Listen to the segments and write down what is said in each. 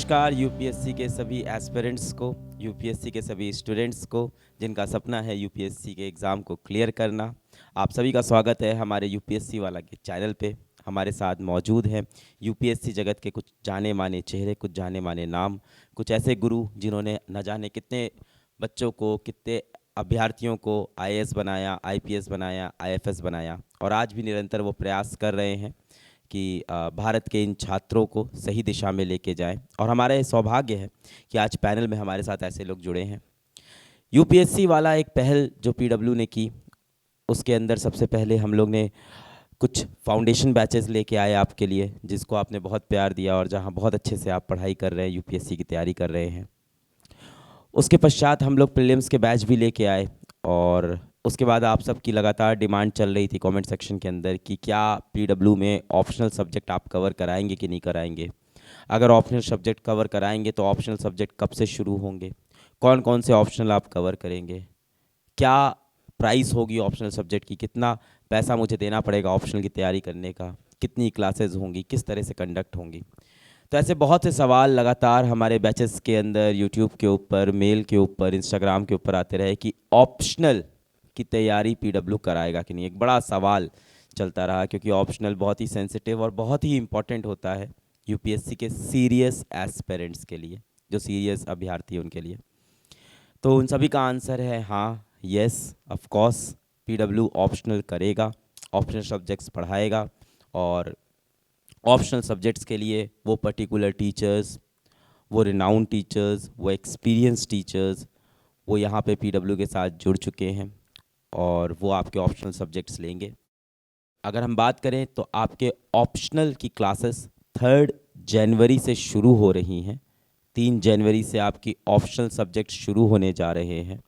नमस्कार यूपीएससी के सभी एस्पिरेंट्स को, यूपीएससी के सभी स्टूडेंट्स को जिनका सपना है यूपीएससी के एग्ज़ाम को क्लियर करना। आप सभी का स्वागत है हमारे यूपीएससी वाला के चैनल पे। हमारे साथ मौजूद हैं यूपीएससी जगत के कुछ जाने माने चेहरे, कुछ जाने माने नाम, कुछ ऐसे गुरु जिन्होंने न जाने कितने बच्चों को, कितने अभ्यर्थियों को आईएएस बनाया, आईपीएस बनाया, आईएफएस बनाया, और आज भी निरंतर वो प्रयास कर रहे हैं कि भारत के इन छात्रों को सही दिशा में लेके जाएं। और हमारा ये सौभाग्य है कि आज पैनल में हमारे साथ ऐसे लोग जुड़े हैं। यूपीएससी वाला एक पहल जो पीडब्ल्यू ने की, उसके अंदर सबसे पहले हम लोग ने कुछ फाउंडेशन बैचेस लेके आए आपके लिए, जिसको आपने बहुत प्यार दिया और जहां बहुत अच्छे से आप पढ़ाई कर रहे हैं, यूपीएससी की तैयारी कर रहे हैं। उसके पश्चात हम लोग प्रीलिम्स के बैच भी लेके आए, और उसके बाद आप सबकी लगातार डिमांड चल रही थी कमेंट सेक्शन के अंदर कि क्या पीडब्ल्यू में ऑप्शनल सब्जेक्ट आप कवर कराएंगे कि नहीं कराएंगे। अगर ऑप्शनल सब्जेक्ट कवर कराएंगे तो ऑप्शनल सब्जेक्ट कब से शुरू होंगे, कौन कौन से ऑप्शनल आप कवर करेंगे, क्या प्राइस होगी ऑप्शनल सब्जेक्ट की, कितना पैसा मुझे देना पड़ेगा ऑप्शनल की तैयारी करने का, कितनी क्लासेज होंगी, किस तरह से कंडक्ट होंगी। तो ऐसे बहुत से सवाल लगातार हमारे बैचेस के अंदर, यूट्यूब के ऊपर, मेल के ऊपर, इंस्टाग्राम के ऊपर आते रहे कि ऑप्शनल की तैयारी पीडब्ल्यू कराएगा कि नहीं। एक बड़ा सवाल चलता रहा, क्योंकि ऑप्शनल बहुत ही सेंसिटिव और बहुत ही इम्पॉर्टेंट होता है यूपीएससी के सीरियस एस्पिरेंट्स के लिए, जो सीरियस अभ्यर्थी उनके लिए। तो उन सभी का आंसर है हाँ, yes, of course PW optional करेगा, ऑप्शनल सब्जेक्ट्स पढ़ाएगा। और ऑप्शनल सब्जेक्ट्स के लिए वो पर्टिकुलर टीचर्स, वो रिनाउंड टीचर्स, वो एक्सपीरियंस टीचर्स, वो यहाँ पे पीडब्ल्यू के साथ जुड़ चुके हैं और वो आपके ऑप्शनल सब्जेक्ट्स लेंगे। अगर हम बात करें तो आपके ऑप्शनल की क्लासेस 3 जनवरी से शुरू हो रही हैं। 3 जनवरी से आपकी ऑप्शनल सब्जेक्ट शुरू होने जा रहे हैं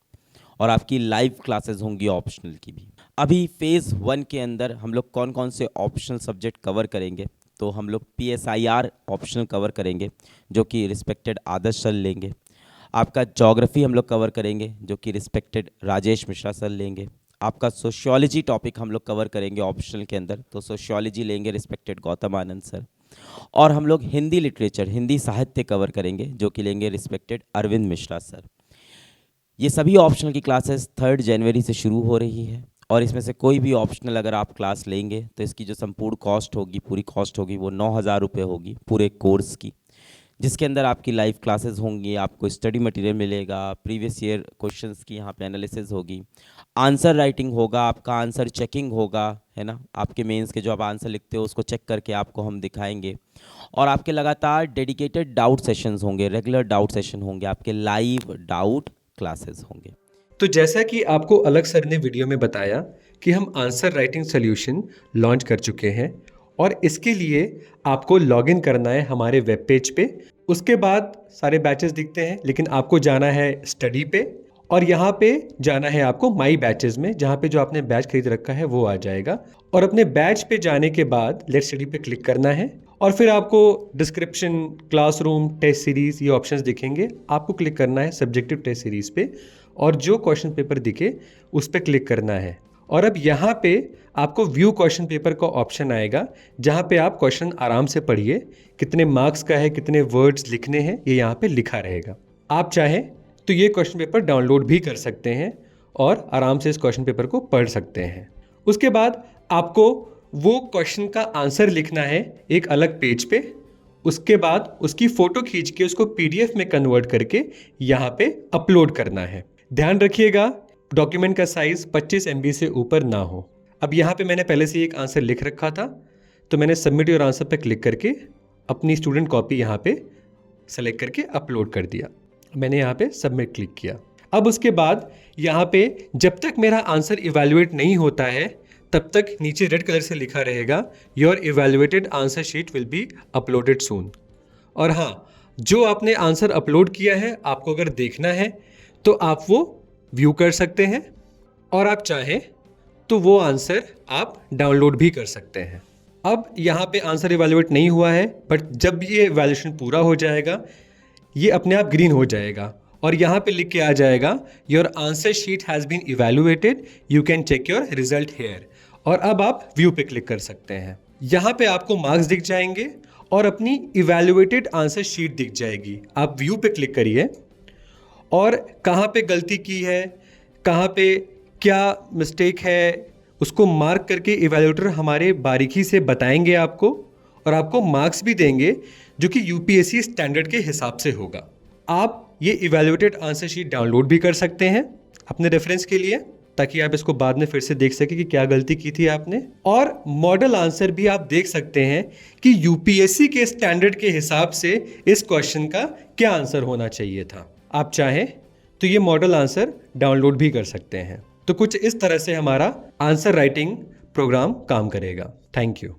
और आपकी लाइव क्लासेस होंगी ऑप्शनल की भी। अभी फेज़ 1 के अंदर हम लोग कौन कौन से ऑप्शनल सब्जेक्ट कवर करेंगे, तो हम लोग PSIR ऑप्शनल कवर करेंगे, जो कि रिस्पेक्टेड आदर्श सर लेंगे। आपका ज्योग्राफी हम लोग कवर करेंगे, जो कि रिस्पेक्टेड राजेश मिश्रा सर लेंगे। आपका सोशियोलॉजी टॉपिक हम लोग कवर करेंगे ऑप्शनल के अंदर, तो सोशियोलॉजी लेंगे रिस्पेक्टेड गौतम आनंद सर। और हम लोग हिंदी लिटरेचर, हिंदी साहित्य कवर करेंगे, जो कि लेंगे रिस्पेक्टेड अरविंद मिश्रा सर। ये सभी ऑप्शनल की क्लासेस 3 जनवरी से शुरू हो रही है, और इसमें से कोई भी ऑप्शनल अगर आप क्लास लेंगे तो इसकी जो संपूर्ण कॉस्ट होगी, पूरी कॉस्ट होगी, वो 9,000 रुपये होगी पूरे कोर्स की, जिसके अंदर आपकी लाइव क्लासेस होंगी, आपको स्टडी मटेरियल मिलेगा, प्रीवियस ईयर क्वेश्चंस की यहाँ पे एनालिसिस होगी, आंसर राइटिंग होगा, आपका आंसर चेकिंग होगा, है ना। आपके मेंस के जो आप आंसर लिखते हो उसको चेक करके आपको हम दिखाएंगे, और आपके लगातार डेडिकेटेड डाउट सेशंस होंगे, रेगुलर डाउट सेशन होंगे, आपके लाइव डाउट क्लासेस होंगे। तो जैसा कि आपको अलग सर ने वीडियो में बताया कि हम आंसर राइटिंग सॉल्यूशन लॉन्च कर चुके हैं, और इसके लिए आपको लॉगिन करना है हमारे वेब पेज पे। उसके बाद सारे बैचेस दिखते हैं, लेकिन आपको जाना है स्टडी पे, और यहाँ पे जाना है आपको माई बैचेस में, जहाँ पे जो आपने बैच खरीद रखा है वो आ जाएगा। और अपने बैच पे जाने के बाद लेट स्टडी पे क्लिक करना है, और फिर आपको डिस्क्रिप्शन, क्लासरूम, टेस्ट सीरीज, ये ऑप्शंस दिखेंगे। आपको क्लिक करना है सब्जेक्टिव टेस्ट सीरीज पे, और जो क्वेश्चन पेपर दिखे उस पर क्लिक करना है। और अब यहाँ पे आपको व्यू क्वेश्चन पेपर का ऑप्शन आएगा, जहाँ पे आप क्वेश्चन आराम से पढ़िए, कितने मार्क्स का है, कितने वर्ड्स लिखने हैं, ये यहाँ पे लिखा रहेगा। आप चाहें तो ये क्वेश्चन पेपर डाउनलोड भी कर सकते हैं और आराम से इस क्वेश्चन पेपर को पढ़ सकते हैं। उसके बाद आपको वो क्वेश्चन का आंसर लिखना है एक अलग पेज पे। उसके बाद उसकी फ़ोटो खींच के उसको PDF में कन्वर्ट करके यहाँ पे अपलोड करना है। ध्यान रखिएगा डॉक्यूमेंट का साइज़ 25 MB से ऊपर ना हो। अब यहाँ पे मैंने पहले से एक आंसर लिख रखा था, तो मैंने सबमिट योर आंसर पे क्लिक करके अपनी स्टूडेंट कॉपी यहाँ पे सेलेक्ट करके अपलोड कर दिया। मैंने यहाँ पे सबमिट क्लिक किया। अब उसके बाद यहाँ पे जब तक मेरा आंसर इवैल्यूएट नहीं होता है, तब तक नीचे रेड कलर से लिखा रहेगा your evaluated answer sheet will be uploaded soon. और हाँ, जो आपने आंसर अपलोड किया है, आपको अगर देखना है तो आप वो व्यू कर सकते हैं, और आप चाहें तो वो आंसर आप डाउनलोड भी कर सकते हैं। अब यहाँ पे आंसर इवैल्यूएट नहीं हुआ है, बट जब ये इवैल्यूएशन पूरा हो जाएगा, ये अपने आप ग्रीन हो जाएगा, और यहाँ पे लिख के आ जाएगा your answer sheet has been evaluated, you can check your result here. और अब आप व्यू पे क्लिक कर सकते हैं। यहाँ पे आपको मार्क्स दिख जाएंगे, और अपनी इवैल्यूएटेड आंसर शीट दिख जाएगी। आप व्यू पे क्लिक करिए और कहाँ पे गलती की है, कहाँ पे क्या मिस्टेक है, उसको मार्क करके इवैल्यूएटर हमारे बारीकी से बताएंगे आपको और आपको मार्क्स भी देंगे जो कि यूपीएससी स्टैंडर्ड के हिसाब से होगा। आप ये इवैल्यूएटेड आंसर शीट डाउनलोड भी कर सकते हैं अपने रेफरेंस के लिए, ताकि आप इसको बाद में फिर से देख सकें कि क्या गलती की थी आपने। और मॉडल आंसर भी आप देख सकते हैं कि यूपीएससी के स्टैंडर्ड के हिसाब से इस क्वेश्चन का क्या आंसर होना चाहिए था। आप चाहें तो ये मॉडल आंसर डाउनलोड भी कर सकते हैं। तो कुछ इस तरह से हमारा आंसर राइटिंग प्रोग्राम काम करेगा। Thank you.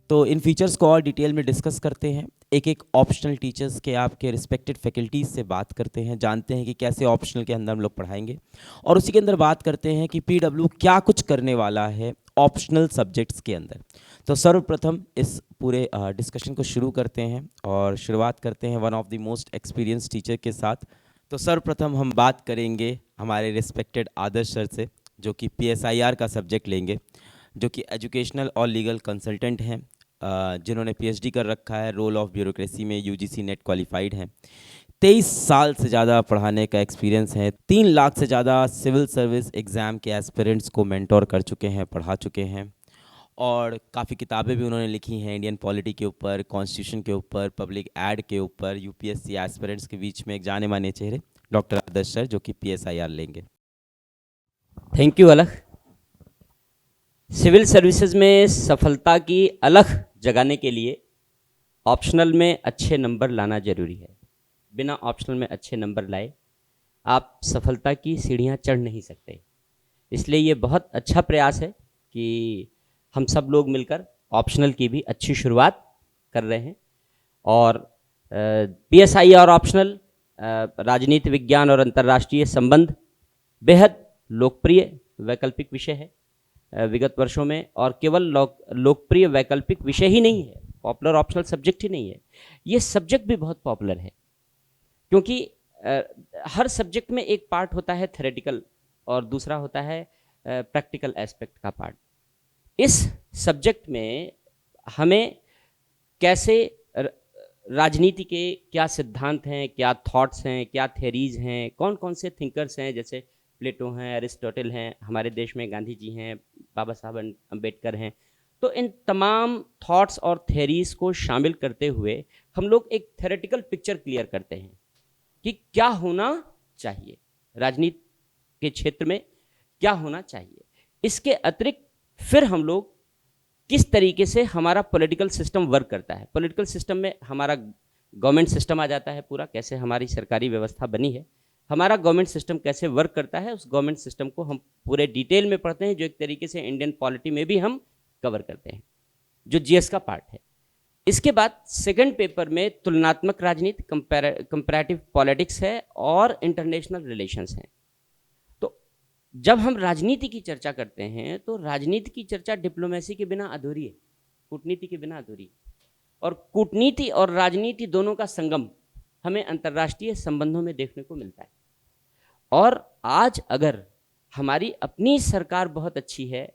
तो इन फीचर्स को और डिटेल में डिस्कस करते हैं, एक एक ऑप्शनल टीचर्स के आपके रिस्पेक्टेड फैकल्टीज़ से बात करते हैं, जानते हैं कि कैसे ऑप्शनल के अंदर हम लोग पढ़ाएंगे, और उसी के अंदर बात करते हैं कि पीडब्ल्यू क्या कुछ करने वाला है ऑप्शनल सब्जेक्ट्स के अंदर। तो सर्वप्रथम इस पूरे डिस्कशन को शुरू करते हैं और शुरुआत करते हैं one of the most experience teacher के साथ। तो सर्वप्रथम हम बात करेंगे हमारे रिस्पेक्टेड आदर्श सर से, जो कि PSIR का सब्जेक्ट लेंगे, जो कि एजुकेशनल और लीगल कंसल्टेंट हैं, जिन्होंने PhD कर रखा है, रोल ऑफ ब्यूरोक्रेसी में UGC नेट क्वालिफाइड हैं, 23 साल से ज़्यादा पढ़ाने का एक्सपीरियंस है, 3 लाख से ज़्यादा सिविल सर्विस एग्ज़ाम के एस्पिरेंट्स को मेंटोर कर चुके हैं, पढ़ा चुके हैं, और काफ़ी किताबें भी उन्होंने लिखी हैं इंडियन पॉलिटी के ऊपर, कॉन्स्टिट्यूशन के ऊपर, पब्लिक एड के ऊपर। UPSC एस्पिरेंट्स के बीच में एक जाने माने चेहरे डॉक्टर आदर्श सर, जो कि PSIR लेंगे। थैंक यू अलख। सिविल सर्विसेज में सफलता की अलख जगाने के लिए ऑप्शनल में अच्छे नंबर लाना जरूरी है। बिना ऑप्शनल में अच्छे नंबर लाए आप सफलता की सीढ़ियां चढ़ नहीं सकते। इसलिए ये बहुत अच्छा प्रयास है कि हम सब लोग मिलकर ऑप्शनल की भी अच्छी शुरुआत कर रहे हैं। और PSI और ऑप्शनल राजनीति विज्ञान और अंतर्राष्ट्रीय संबंध बेहद लोकप्रिय वैकल्पिक विषय है विगत वर्षों में, और केवल लोकप्रिय वैकल्पिक विषय ही नहीं है, पॉपुलर ऑप्शनल सब्जेक्ट ही नहीं है, ये सब्जेक्ट भी बहुत पॉपुलर है, क्योंकि हर सब्जेक्ट में एक पार्ट होता है थ्योरेटिकल और दूसरा होता है प्रैक्टिकल एस्पेक्ट का पार्ट। इस सब्जेक्ट में हमें कैसे राजनीति के क्या सिद्धांत हैं, क्या थॉट्स हैं, क्या थ्योरीज हैं, कौन कौन से थिंकर्स हैं, जैसे प्लेटो हैं, अरिस्टोटल हैं, हमारे देश में गांधी जी हैं, बाबा साहब अम्बेडकर हैं, तो इन तमाम थॉट्स और थ्योरीज को शामिल करते हुए हम लोग एक थ्योरेटिकल पिक्चर क्लियर करते हैं कि क्या होना चाहिए राजनीति के क्षेत्र में, क्या होना चाहिए। इसके अतिरिक्त फिर हम लोग किस तरीके से हमारा पॉलिटिकल सिस्टम वर्क करता है, पॉलिटिकल सिस्टम में हमारा गवर्नमेंट सिस्टम आ जाता है पूरा, कैसे हमारी सरकारी व्यवस्था बनी है, हमारा गवर्नमेंट सिस्टम कैसे वर्क करता है, उस गवर्नमेंट सिस्टम को हम पूरे डिटेल में पढ़ते हैं, जो एक तरीके से इंडियन पॉलिटी में भी हम कवर करते हैं, जो GS का पार्ट है। इसके बाद सेकंड पेपर में तुलनात्मक राजनीति, कंपैरेटिव पॉलिटिक्स है और इंटरनेशनल रिलेशंस हैं। तो जब हम राजनीति की चर्चा करते हैं तो राजनीति की चर्चा डिप्लोमेसी के बिना अधूरी है, कूटनीति के बिना अधूरी है, और कूटनीति और राजनीति दोनों का संगम हमें अंतर्राष्ट्रीय संबंधों में देखने को मिलता है। और आज अगर हमारी अपनी सरकार बहुत अच्छी है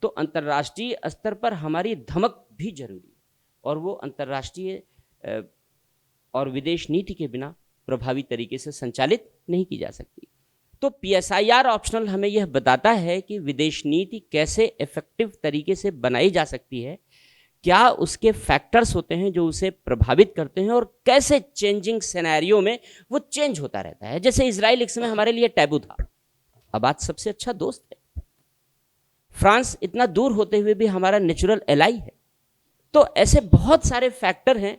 तो अंतर्राष्ट्रीय स्तर पर हमारी धमक भी जरूरी है, और वो अंतर्राष्ट्रीय और विदेश नीति के बिना प्रभावी तरीके से संचालित नहीं की जा सकती। तो PSIR ऑप्शनल हमें यह बताता है कि विदेश नीति कैसे इफेक्टिव तरीके से बनाई जा सकती है, क्या उसके फैक्टर्स होते हैं जो उसे प्रभावित करते हैं, और कैसे चेंजिंग सिनेरियो में वो चेंज होता रहता है। जैसे इजराइल एक समय हमारे लिए टैबू था, अब आज सबसे अच्छा दोस्त है। फ्रांस इतना दूर होते हुए भी हमारा नेचुरल एलाई है। तो ऐसे बहुत सारे फैक्टर हैं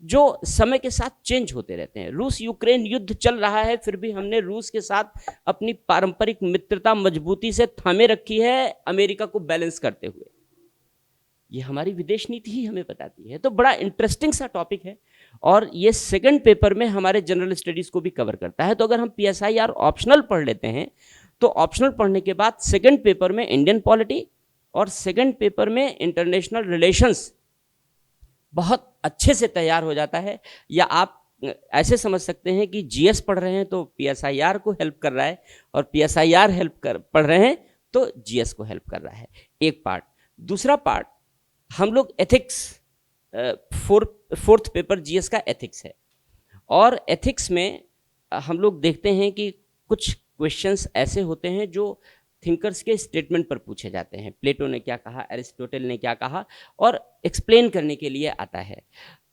जो समय के साथ चेंज होते रहते हैं। रूस यूक्रेन युद्ध चल रहा है, फिर भी हमने रूस के साथ अपनी पारंपरिक मित्रता मजबूती से थामे रखी है, अमेरिका को बैलेंस करते हुए। ये हमारी विदेश नीति ही हमें बताती है। तो बड़ा इंटरेस्टिंग सा टॉपिक है, और ये सेकंड पेपर में हमारे जनरल स्टडीज को भी कवर करता है। तो अगर हम PSIR ऑप्शनल पढ़ लेते हैं तो ऑप्शनल पढ़ने के बाद सेकंड पेपर में इंडियन पॉलिटी और सेकंड पेपर में इंटरनेशनल रिलेशंस बहुत अच्छे से तैयार हो जाता है। या आप ऐसे समझ सकते हैं कि GS पढ़ रहे हैं तो PSIR को हेल्प कर रहा है, और PSIR पढ़ रहे हैं तो GS को हेल्प कर रहा है। एक पार्ट। दूसरा पार्ट, हम लोग एथिक्स फोर्थ पेपर जीएस का एथिक्स है। और एथिक्स में हम लोग देखते हैं कि कुछ क्वेश्चंस ऐसे होते हैं जो थिंकर्स के स्टेटमेंट पर पूछे जाते हैं। प्लेटो ने क्या कहा, एरिस्टोटल ने क्या कहा, और एक्सप्लेन करने के लिए आता है।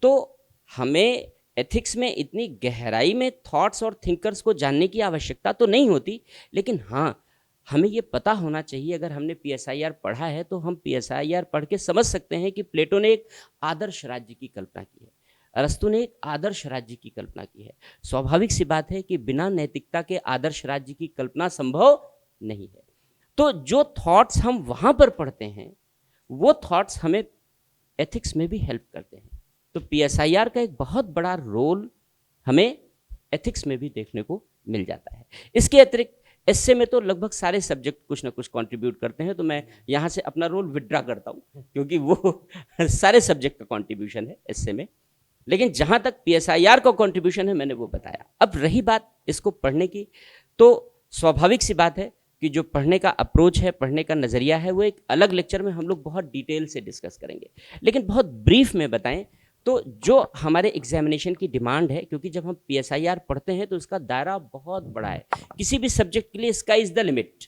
तो हमें एथिक्स में इतनी गहराई में थॉट्स और थिंकर्स को जानने की आवश्यकता तो नहीं होती, लेकिन हाँ, हमें ये पता होना चाहिए। अगर हमने पीएसआईआर पढ़ा है तो हम पीएसआईआर पढ़ के समझ सकते हैं कि प्लेटो ने एक आदर्श राज्य की कल्पना की है, अरस्तु ने एक आदर्श राज्य की कल्पना की है। स्वाभाविक सी बात है कि बिना नैतिकता के आदर्श राज्य की कल्पना संभव नहीं है। तो जो थॉट्स हम वहाँ पर पढ़ते हैं वो थॉट्स हमें एथिक्स में भी हेल्प करते हैं। तो पीएसआईआर का एक बहुत बड़ा रोल हमें एथिक्स में भी देखने को मिल जाता है। इसके अतिरिक्त एसए में तो लगभग सारे सब्जेक्ट कुछ ना कुछ कंट्रीब्यूट करते हैं, तो मैं यहाँ से अपना रोल विड्रा करता हूँ क्योंकि वो सारे सब्जेक्ट का कंट्रीब्यूशन है एसए में। लेकिन जहाँ तक पीएसआईआर का कंट्रीब्यूशन है मैंने वो बताया। अब रही बात इसको पढ़ने की, तो स्वाभाविक सी बात है कि जो पढ़ने का अप्रोच है, पढ़ने का नज़रिया है, वो एक अलग लेक्चर में हम लोग बहुत डिटेल से डिस्कस करेंगे। लेकिन बहुत ब्रीफ में बताएं तो जो हमारे एग्जामिनेशन की डिमांड है, क्योंकि जब हम पीएसआईआर पढ़ते हैं तो उसका दायरा बहुत बड़ा है, किसी भी सब्जेक्ट के लिए स्काई इज द लिमिट।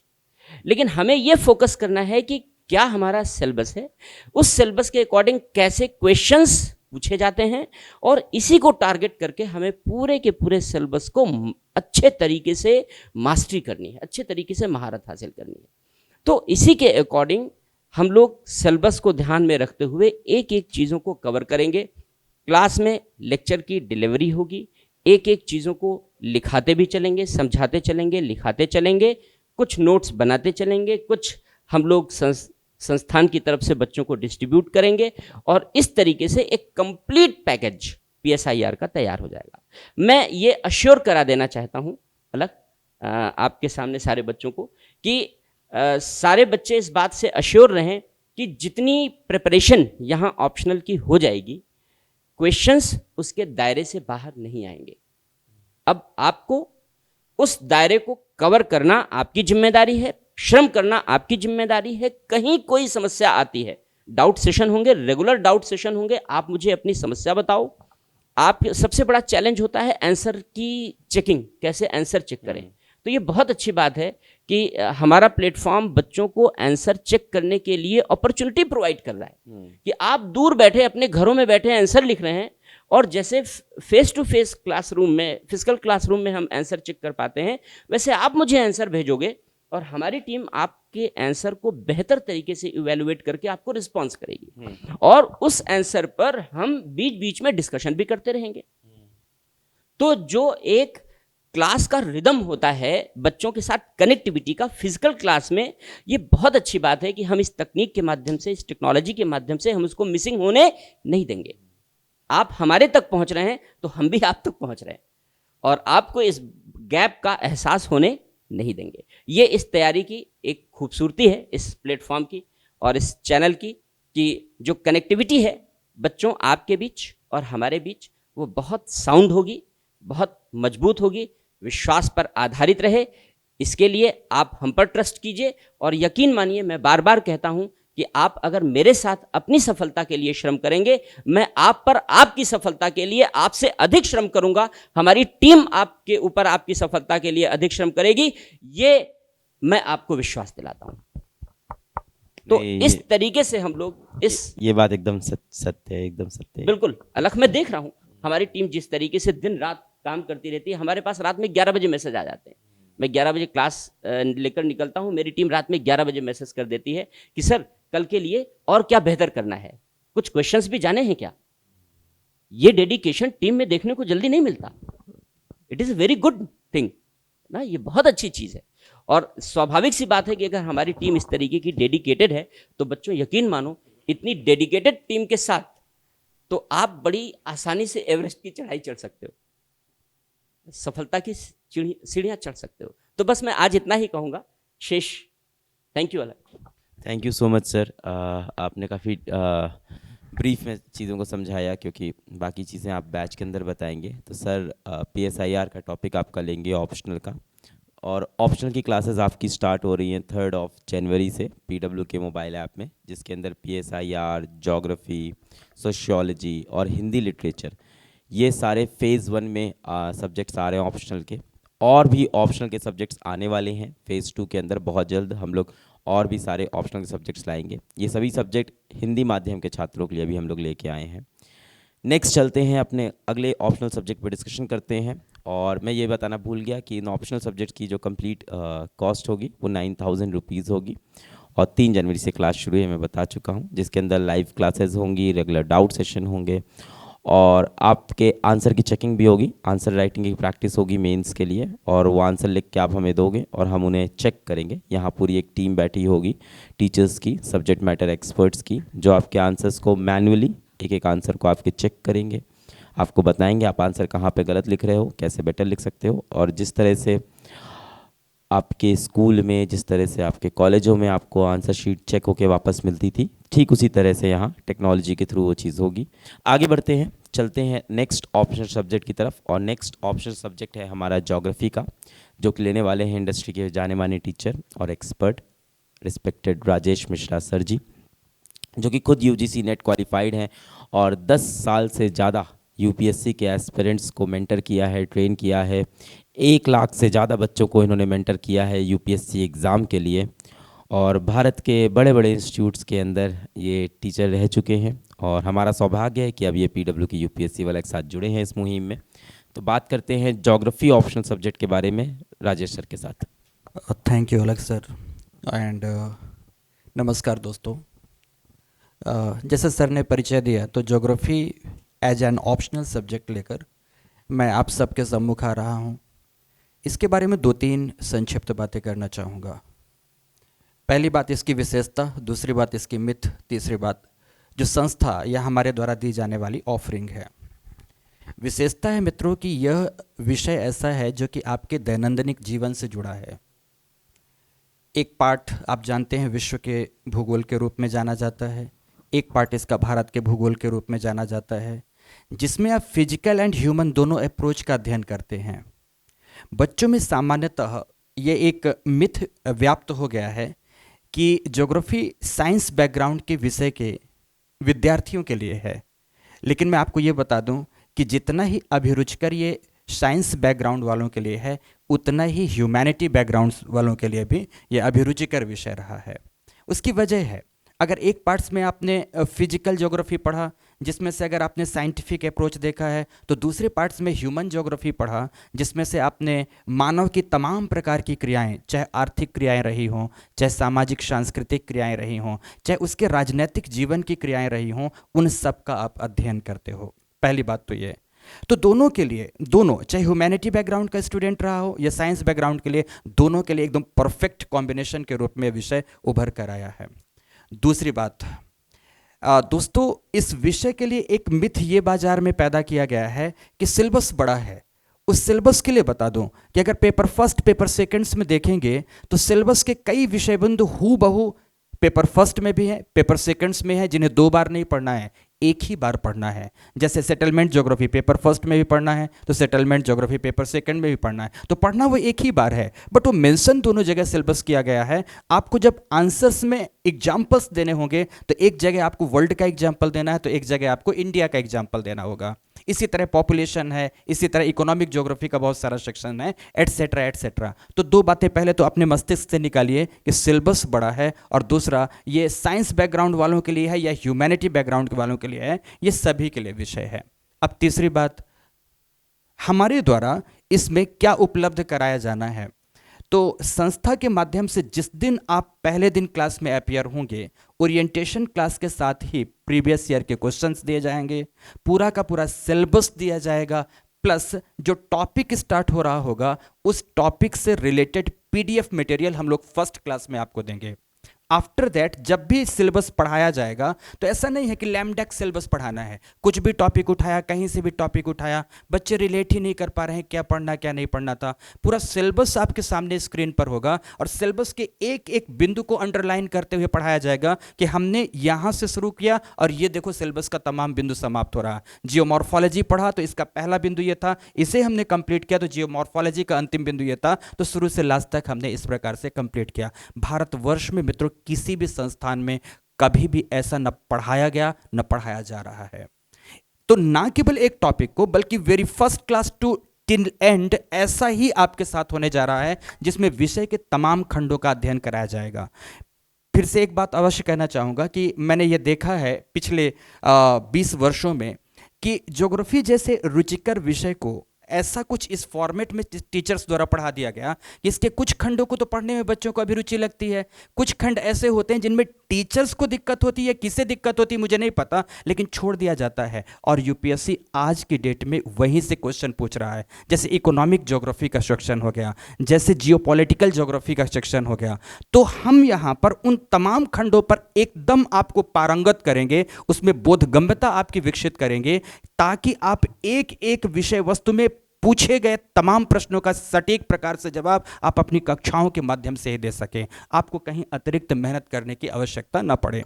लेकिन हमें ये फोकस करना है कि क्या हमारा सिलेबस है, उस सिलेबस के अकॉर्डिंग कैसे क्वेश्चंस पूछे जाते हैं, और इसी को टारगेट करके हमें पूरे के पूरे सिलेबस को अच्छे तरीके से मास्टरी करनी है, अच्छे तरीके से महारत हासिल करनी है। तो इसी के अकॉर्डिंग हम लोग सिलेबस को ध्यान में रखते हुए एक एक चीज़ों को कवर करेंगे। क्लास में लेक्चर की डिलीवरी होगी, एक एक चीज़ों को लिखाते भी चलेंगे, समझाते चलेंगे, लिखाते चलेंगे, कुछ नोट्स बनाते चलेंगे, कुछ हम लोग संस्थान की तरफ से बच्चों को डिस्ट्रीब्यूट करेंगे, और इस तरीके से एक कंप्लीट पैकेज पीएसआईआर का तैयार हो जाएगा। मैं ये अश्योर करा देना चाहता हूँ अलग आपके सामने सारे बच्चों को कि सारे बच्चे इस बात से अश्योर रहें कि जितनी प्रिपरेशन यहाँ ऑप्शनल की हो जाएगी, क्वेश्चंस उसके दायरे से बाहर नहीं आएंगे। अब आपको उस दायरे को कवर करना आपकी जिम्मेदारी है, श्रम करना आपकी जिम्मेदारी है। कहीं कोई समस्या आती है, डाउट सेशन होंगे, रेगुलर डाउट सेशन होंगे, आप मुझे अपनी समस्या बताओ। आप सबसे बड़ा चैलेंज होता है आंसर की चेकिंग, कैसे आंसर चेक करें। तो ये बहुत अच्छी बात है कि हमारा प्लेटफॉर्म बच्चों को आंसर चेक करने के लिए अपॉर्चुनिटी प्रोवाइड कर रहा है कि आप दूर बैठे अपने घरों में बैठे आंसर लिख रहे हैं, और जैसे फेस टू फेस क्लासरूम में, फिजिकल क्लासरूम में हम आंसर चेक कर पाते हैं, वैसे आप मुझे आंसर भेजोगे और हमारी टीम आपके आंसर को बेहतर तरीके से इवैल्यूएट करके आपको रिस्पॉन्स करेगी, और उस आंसर पर हम बीच बीच में डिस्कशन भी करते रहेंगे। तो जो एक क्लास का रिदम होता है बच्चों के साथ कनेक्टिविटी का फिजिकल क्लास में, ये बहुत अच्छी बात है कि हम इस तकनीक के माध्यम से, इस टेक्नोलॉजी के माध्यम से हम उसको मिसिंग होने नहीं देंगे। आप हमारे तक पहुंच रहे हैं तो हम भी आप तक पहुंच रहे हैं, और आपको इस गैप का एहसास होने नहीं देंगे। ये इस तैयारी की एक खूबसूरती है, इस प्लेटफॉर्म की और इस चैनल की, कि जो कनेक्टिविटी है बच्चों आपके बीच और हमारे बीच, वो बहुत साउंड होगी, बहुत मजबूत होगी, विश्वास पर आधारित रहे। इसके लिए आप हम पर ट्रस्ट कीजिए, और यकीन मानिए, मैं बार बार कहता हूं कि आप अगर मेरे साथ अपनी सफलता के लिए श्रम करेंगे, मैं आप पर आपकी सफलता के लिए आपसे अधिक श्रम करूंगा, हमारी टीम आपके ऊपर आपकी सफलता के लिए अधिक श्रम करेगी, ये मैं आपको विश्वास दिलाता हूं। तो इस तरीके से हम लोग ये बात एकदम सत्य है, एकदम सत्य है। बिल्कुल अलग, मैं देख रहा हूं हमारी टीम जिस तरीके से दिन रात काम करती रहती है। हमारे पास रात में 11 बजे मैसेज आ जाते हैं, मैं 11 बजे क्लास लेकर निकलता हूं, मेरी टीम रात में 11 बजे मैसेज कर देती है कि सर कल के लिए और क्या बेहतर करना है, कुछ क्वेश्चंस भी जाने हैं क्या। ये डेडिकेशन टीम में देखने को जल्दी नहीं मिलता। It is a very good thing ना, ये बहुत अच्छी चीज़ है। और स्वाभाविक सी बात है कि अगर हमारी टीम इस तरीके की डेडिकेटेड है, तो बच्चों यकीन मानो, इतनी डेडिकेटेड टीम के साथ तो आप बड़ी आसानी से एवरेस्ट की चढ़ाई चढ़ सकते हो, सफलता की सीढ़ियां चढ़ सकते हो। तो बस मैं आज इतना ही कहूँगा। शेष थैंक यू अलग। Thank you so much sir. आपने काफ़ी ब्रीफ में चीज़ों को समझाया, क्योंकि बाकी चीज़ें आप बैच के अंदर बताएंगे। तो सर पीएसआईआर का टॉपिक आपका लेंगे ऑप्शनल का, और ऑप्शनल की क्लासेस आपकी स्टार्ट हो रही हैं 3 जनवरी से पीडब्ल्यू के मोबाइल ऐप में, जिसके अंदर पीएसआईआर, ज्योग्राफी, सोशियोलॉजी और हिंदी लिटरेचर, ये सारे फेज़ 1 में सब्जेक्ट्स आ रहे हैं ऑप्शनल के। और भी ऑप्शनल के सब्जेक्ट्स आने वाले हैं फेज़ 2 के अंदर। बहुत जल्द हम लोग और भी सारे ऑप्शनल के सब्जेक्ट्स लाएंगे। ये सभी सब्जेक्ट हिंदी माध्यम के छात्रों के लिए भी हम लोग लेके आए हैं। नेक्स्ट चलते हैं, अपने अगले ऑप्शनल सब्जेक्ट पर डिस्कशन करते हैं। और मैं ये बताना भूल गया कि इन ऑप्शनल सब्जेक्ट की जो कंप्लीट कॉस्ट होगी वो 9000 रुपीज़ होगी। और 3 जनवरी से क्लास शुरू है, मैं बता चुका हूँ, जिसके अंदर लाइव क्लासेस होंगी, रेगुलर डाउट सेशन होंगे और आपके आंसर की चेकिंग भी होगी। आंसर राइटिंग की प्रैक्टिस होगी मेंस के लिए, और वो आंसर लिख के आप हमें दोगे और हम उन्हें चेक करेंगे। यहाँ पूरी एक टीम बैठी होगी टीचर्स की, सब्जेक्ट मैटर एक्सपर्ट्स की, जो आपके आंसर्स को मैनुअली एक एक आंसर को आपके चेक करेंगे, आपको बताएंगे आप आंसर कहाँ पे गलत लिख रहे हो, कैसे बेटर लिख सकते हो। और जिस तरह से आपके स्कूल में, जिस तरह से आपके कॉलेजों में आपको आंसर शीट चेक होके वापस मिलती थी, ठीक उसी तरह से यहाँ टेक्नोलॉजी के थ्रू वो चीज़ होगी। आगे बढ़ते हैं, चलते हैं नेक्स्ट ऑप्शनल सब्जेक्ट की तरफ। और नेक्स्ट ऑप्शनल सब्जेक्ट है हमारा ज्योग्राफी का, जो कि लेने वाले हैं इंडस्ट्री के जाने माने टीचर और expert respected Rajesh Mishra sir ji, जो कि खुद यूजीसी नेट क्वालिफाइड हैं और 10 साल से ज़्यादा यूपीएससी के एस्पिरेंट्स को मेंटर किया है, ट्रेन किया है। 1 लाख से ज़्यादा बच्चों को इन्होंने मेंटर किया है यूपीएससी एग्ज़ाम के लिए, और भारत के बड़े बड़े इंस्टीट्यूट्स के अंदर ये टीचर रह चुके हैं। और हमारा सौभाग्य है कि अब ये पीडब्ल्यू की यूपीएससी वाले के साथ जुड़े हैं इस मुहिम में। तो बात करते हैं ज्योग्राफी ऑप्शनल सब्जेक्ट के बारे में राजेश सर के साथ। थैंक यू अलग सर एंड नमस्कार दोस्तों। जैसे सर ने परिचय दिया, तो geography as an optional subject लेकर मैं आप सबके सम्मुख आ रहा हूँ। इसके बारे में 2-3 संक्षिप्त बातें करना चाहूँगा। पहली बात इसकी विशेषता, दूसरी बात इसकी मिथ, तीसरी बात जो संस्था या हमारे द्वारा दी जाने वाली ऑफरिंग है। विशेषता है मित्रों कि यह विषय ऐसा है जो कि आपके दैनंदिन जीवन से जुड़ा है। एक पार्ट आप जानते हैं विश्व के भूगोल के रूप में जाना जाता है, एक पार्ट इसका भारत के भूगोल के रूप में जाना जाता है, जिसमें आप फिजिकल एंड ह्यूमन दोनों अप्रोच का अध्ययन करते हैं। बच्चों में सामान्यतः ये एक मिथ व्याप्त हो गया है कि ज्योग्राफी साइंस बैकग्राउंड के विषय के विद्यार्थियों के लिए है, लेकिन मैं आपको ये बता दूं कि जितना ही अभिरुचिकर ये साइंस बैकग्राउंड वालों के लिए है, उतना ही ह्यूमैनिटी बैकग्राउंड वालों के लिए भी ये अभिरुचिकर विषय रहा है। उसकी वजह है, अगर एक पार्ट्स में आपने फिजिकल ज्योग्राफी पढ़ा, जिसमें से अगर आपने साइंटिफिक अप्रोच देखा है, तो दूसरे पार्ट्स में ह्यूमन ज्योग्राफी पढ़ा, जिसमें से आपने मानव की तमाम प्रकार की क्रियाएं, चाहे आर्थिक क्रियाएं रही हों, चाहे सामाजिक सांस्कृतिक क्रियाएं रही हों, चाहे उसके राजनीतिक जीवन की क्रियाएं रही हों, उन सब का आप अध्ययन करते हो। पहली बात तो ये। तो दोनों के लिए, दोनों चाहे ह्यूमैनिटी बैकग्राउंड का स्टूडेंट रहा हो या साइंस बैकग्राउंड के लिए, दोनों के लिए एकदम परफेक्ट कॉम्बिनेशन के रूप में विषय उभर कर आया है। दूसरी बात दोस्तों, इस विषय के लिए एक मिथ ये बाजार में पैदा किया गया है कि सिलेबस बड़ा है। उस सिलेबस के लिए बता दूं कि अगर पेपर फर्स्ट पेपर सेकंड्स में देखेंगे तो सिलेबस के कई विषय बिंदु हूबहू पेपर फर्स्ट में भी है, पेपर सेकंड्स में है, जिन्हें 2 बार नहीं पढ़ना है, एक ही बार पढ़ना है। जैसे सेटलमेंट ज्योग्राफी पेपर फर्स्ट में भी पढ़ना है, तो सेटलमेंट ज्योग्राफी पेपर सेकंड में भी पढ़ना है, तो पढ़ना वो एक ही बार है, बट वो मेंशन दोनों जगह सिलेबस किया गया है। आपको जब आंसर्स में एग्जाम्पल्स देने होंगे तो एक जगह आपको वर्ल्ड का एग्जाम्पल देना है, तो एक जगह आपको इंडिया का एग्जाम्पल देना होगा। इसी तरह पॉपुलेशन है, इसी तरह इकोनॉमिक ज्योग्राफी का बहुत सारा सेक्शन है, एटसेट्रा एटसेट्रा। तो 2 बातें पहले तो अपने मस्तिष्क से निकालिए कि सिलेबस बड़ा है, और दूसरा ये साइंस बैकग्राउंड वालों के लिए है या ह्यूमैनिटी बैकग्राउंड वालों के लिए है, ये सभी के लिए विषय है। अब तीसरी बात, हमारे द्वारा इसमें क्या उपलब्ध कराया जाना है। तो संस्था के माध्यम से जिस दिन आप पहले दिन क्लास में अपीयर होंगे, ओरिएंटेशन क्लास के साथ ही प्रीवियस ईयर के क्वेश्चंस दिए जाएंगे, पूरा का पूरा सिलेबस दिया जाएगा, प्लस जो टॉपिक स्टार्ट हो रहा होगा उस टॉपिक से रिलेटेड पीडीएफ मटेरियल हम लोग फर्स्ट क्लास में आपको देंगे। आफ्टर दैट जब भी सिलेबस पढ़ाया जाएगा तो ऐसा नहीं है कि लैमडैक सिलेबस पढ़ाना है, कुछ भी टॉपिक उठाया, कहीं से भी टॉपिक उठाया, बच्चे रिलेट ही नहीं कर पा रहे हैं क्या पढ़ना क्या नहीं पढ़ना था। पूरा सिलेबस आपके सामने स्क्रीन पर होगा और सिलेबस के एक एक बिंदु को अंडरलाइन करते हुए पढ़ाया जाएगा कि हमने यहां से शुरू किया और ये देखो सिलेबस का तमाम बिंदु समाप्त हो रहा। जियोमॉर्फोलॉजी पढ़ा तो इसका पहला बिंदु ये था, इसे हमने कंप्लीट किया तो जियोमॉर्फोलॉजी का अंतिम बिंदु ये था, तो शुरू से लास्ट तक हमने इस प्रकार से कंप्लीट किया। भारतवर्ष में मित्रों किसी भी संस्थान में कभी भी ऐसा न पढ़ाया गया न पढ़ाया जा रहा है। तो ना केवल एक टॉपिक को बल्कि very first class to till end ऐसा ही आपके साथ होने जा रहा है, जिसमें विषय के तमाम खंडों का अध्ययन कराया जाएगा। फिर से एक बात अवश्य कहना चाहूँगा कि मैंने ये देखा है पिछले 20 वर्षों में कि ज्योग्राफी जैसे रुचिकर विषय को ऐसा कुछ इस फॉर्मेट में टीचर्स द्वारा पढ़ा दिया गया कि इसके कुछ खंडों को तो पढ़ने में बच्चों को अभी रुचि लगती है, कुछ खंड ऐसे होते हैं जिनमें टीचर्स को दिक्कत होती है, किसे दिक्कत होती है मुझे नहीं पता, लेकिन छोड़ दिया जाता है। और यूपीएससी आज की डेट में वहीं से क्वेश्चन पूछ रहा है, जैसे इकोनॉमिक ज्योग्राफी का सेक्शन हो गया, जैसे जियोपॉलिटिकल ज्योग्राफी का सेक्शन हो गया। तो हम यहाँ पर उन तमाम खंडों पर एकदम आपको पारंगत करेंगे, उसमें बोधगम्यता आपकी विकसित करेंगे, ताकि आप एक एक विषय वस्तु में पूछे गए तमाम प्रश्नों का सटीक प्रकार से जवाब आप अपनी कक्षाओं के माध्यम से ही दे सकें, आपको कहीं अतिरिक्त मेहनत करने की आवश्यकता न पड़े।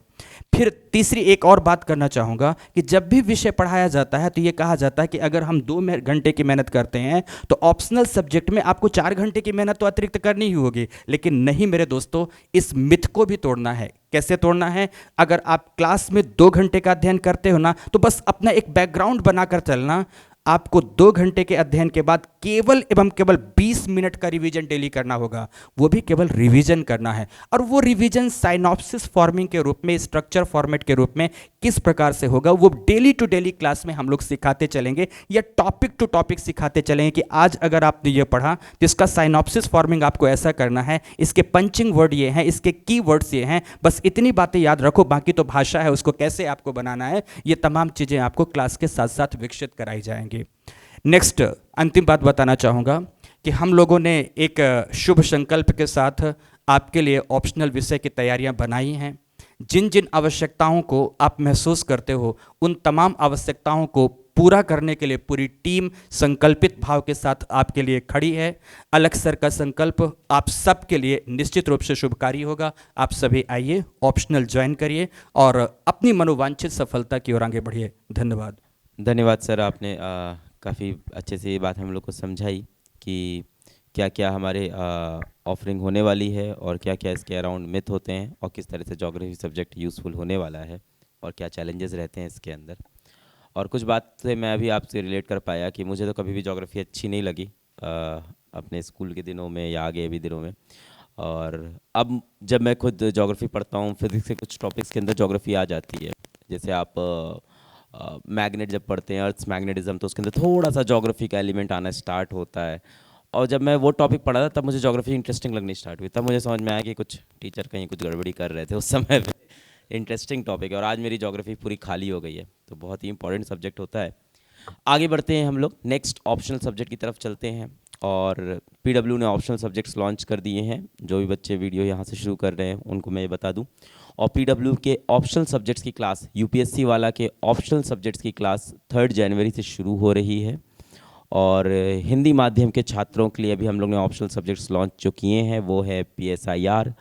फिर तीसरी एक और बात करना चाहूँगा कि जब भी विषय पढ़ाया जाता है तो ये कहा जाता है कि अगर हम 2 घंटे की मेहनत करते हैं तो ऑप्शनल सब्जेक्ट में आपको 4 घंटे की मेहनत तो अतिरिक्त करनी ही होगी। लेकिन नहीं मेरे दोस्तों, इस मिथ को भी तोड़ना है। कैसे तोड़ना है? अगर आप क्लास में 2 घंटे का अध्ययन करते हो ना, तो बस अपना एक बैकग्राउंड बनाकर चलना। आपको 2 घंटे के अध्ययन के बाद केवल एवं केवल 20 मिनट का रिवीजन डेली करना होगा, वो भी केवल रिवीजन करना है। और वो रिवीजन साइनॉप्सिस फॉर्मिंग के रूप में, स्ट्रक्चर फॉर्मेट के रूप में किस प्रकार से होगा, वो डेली टू डेली क्लास में हम लोग सिखाते चलेंगे, या टॉपिक टू टॉपिक सिखाते चलेंगे कि आज अगर आपने ये पढ़ा तो इसका साइनॉप्सिस फॉर्मिंग आपको ऐसा करना है, इसके पंचिंग वर्ड ये हैं, इसके की वर्ड्स ये हैं, बस इतनी बातें याद रखो, बाकी तो भाषा है, उसको कैसे आपको बनाना है, ये तमाम चीज़ें आपको क्लास के साथ साथ विकसित कराई जाएंगी। नेक्स्ट अंतिम बात बताना चाहूँगा कि हम लोगों ने एक शुभ संकल्प के साथ आपके लिए ऑप्शनल विषय की तैयारियां बनाई हैं। जिन जिन आवश्यकताओं को आप महसूस करते हो, उन तमाम आवश्यकताओं को पूरा करने के लिए पूरी टीम संकल्पित भाव के साथ आपके लिए खड़ी है। अलग सर का संकल्प आप सब के लिए निश्चित रूप से शुभकारी होगा। आप सभी आइए, ऑप्शनल ज्वाइन करिए और अपनी मनोवांछित सफलता की ओर आगे बढ़िए। धन्यवाद। धन्यवाद सर, आपने काफ़ी अच्छे से ये बात हम लोग को समझाई कि क्या क्या हमारे ऑफरिंग होने वाली है और क्या क्या इसके अराउंड मिथ होते हैं और किस तरह से ज्योग्राफी सब्जेक्ट यूज़फुल होने वाला है और क्या चैलेंजेस रहते हैं इसके अंदर। और कुछ बात से मैं अभी आपसे रिलेट कर पाया कि मुझे तो कभी भी ज्योग्राफी अच्छी नहीं लगी अपने स्कूल के दिनों में या आगे भी दिनों में। और अब जब मैं खुद ज्योग्राफी पढ़ता हूँ, फिजिक्स के कुछ टॉपिक्स के अंदर ज्योग्राफी आ जाती है। जैसे आप मैग्नेट जब पढ़ते हैं, अर्थ मैग्नेटिज्म, तो उसके अंदर थोड़ा सा ज्योग्राफी का एलिमेंट आना स्टार्ट होता है। और जब मैं वो टॉपिक पढ़ा था तब मुझे ज्योग्राफी इंटरेस्टिंग लगनी स्टार्ट हुई, तब मुझे समझ में आया कि कुछ टीचर कहीं कुछ गड़बड़ी कर रहे थे उस समय पे। इंटरेस्टिंग टॉपिक है और आज मेरी ज्योग्राफी पूरी खाली हो गई है, तो बहुत ही इंपॉर्टेंट सब्जेक्ट होता है। आगे बढ़ते हैं हम लोग, नेक्स्ट ऑप्शनल सब्जेक्ट की तरफ चलते हैं। और पीडब्ल्यू ने ऑप्शनल सब्जेक्ट्स लॉन्च कर दिए हैं। जो भी बच्चे वीडियो यहाँ से शुरू कर रहे हैं उनको मैं ये बता दूँ, और पीडब्ल्यू के ऑप्शनल सब्जेक्ट्स की क्लास, यूपीएससी वाला के ऑप्शनल सब्जेक्ट्स की क्लास 3 जनवरी से शुरू हो रही है। और हिंदी माध्यम के छात्रों के लिए अभी हम लोग ने ऑप्शनल सब्जेक्ट्स लॉन्च जो किए हैं वो है पीएसआईआर,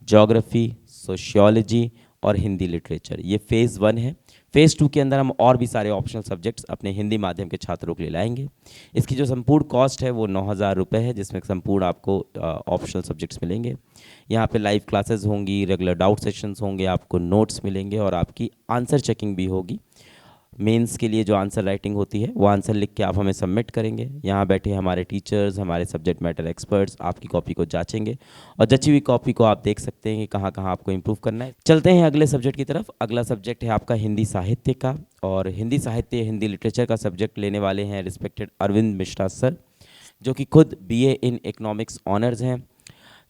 ज्योग्राफी, सोशियोलॉजी और हिंदी लिटरेचर। ये फेज़ 1 है। फेज़ 2 के अंदर हम और भी सारे ऑप्शनल सब्जेक्ट्स अपने हिंदी माध्यम के छात्रों के लिए लाएंगे। इसकी जो संपूर्ण कॉस्ट है वो 9,000 रुपये है, जिसमें संपूर्ण आपको ऑप्शनल सब्जेक्ट्स मिलेंगे। यहाँ पे लाइव क्लासेस होंगी, रेगुलर डाउट सेशंस होंगे, आपको नोट्स मिलेंगे और आपकी आंसर चेकिंग भी होगी। मेंस के लिए जो आंसर राइटिंग होती है वो आंसर लिख के आप हमें सबमिट करेंगे। यहाँ बैठे हमारे टीचर्स, हमारे सब्जेक्ट मैटर एक्सपर्ट्स आपकी कॉपी को जांचेंगे और जची हुई कॉपी को आप देख सकते हैं कि कहाँ कहाँ आपको इम्प्रूव करना है। चलते हैं अगले सब्जेक्ट की तरफ। अगला सब्जेक्ट है आपका हिंदी साहित्य का, और हिंदी साहित्य, हिंदी लिटरेचर का सब्जेक्ट लेने वाले हैं रिस्पेक्टेड अरविंद मिश्रा सर, जो कि खुद BA इन इकोनॉमिक्स ऑनर्स हैं,